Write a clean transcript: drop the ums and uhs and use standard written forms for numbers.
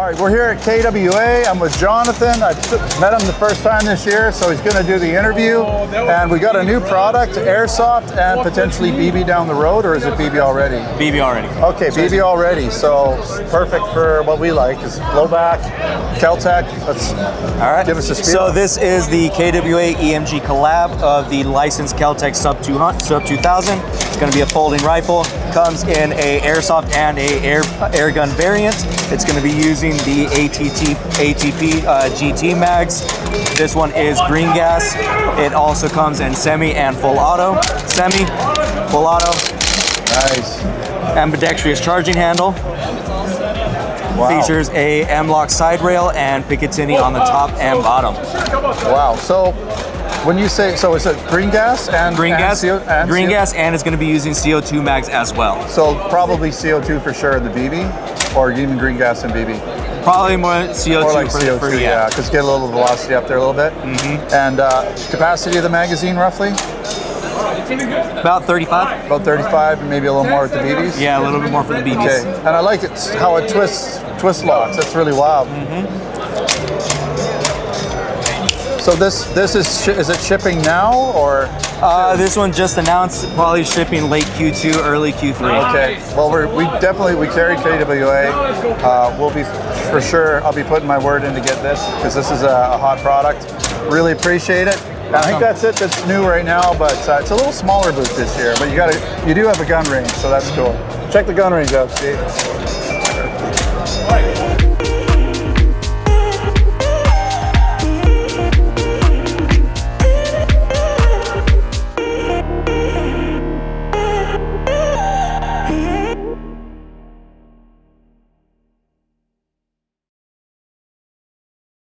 All right, we're here at KWA. I'm with Jonathan. I met him the first time this year, so he's going to do the interview. And we got a new product, airsoft, and potentially BB down the road, or is it BB already? BB already. Okay, BB already. So perfect for what we like is blowback, Kel-Tec. Let's give us a spiel. So this is the KWA EMG collab of the licensed Kel-Tec Sub 2000. It's going to be a folding rifle. Comes in a airsoft and a airgun variant. It's going to be using the ATP GT mags. This one is green gas. It also comes in semi and full auto. Semi, full auto. Nice. Ambidextrous charging handle. Wow. Features a M-LOK side rail and Picatinny on the top and bottom. Wow. So when you say, so is it green gas and green gas, green gas, and it's going to be using CO2 mags as well. So probably CO2 for sure in the BB, or even green gas and BB. Probably more CO2. More like CO2, yeah, because get a little velocity up there a little bit. And capacity of the magazine roughly? About 35. About 35, and maybe a little more with the BBs. Yeah, a little bit more for the BBs. Okay, and I like it how it twist locks. That's really wild. So this is it shipping now, or? This one just announced, probably shipping late Q2, early Q3. Okay. Well, we carry KWA. We'll be for sure. I'll be putting my word in to get this because this is a hot product. Really appreciate it. And I think that's it. That's new right now, but it's a little smaller booth this year. But you do have a gun range, so that's cool. Check the gun range out, Steve.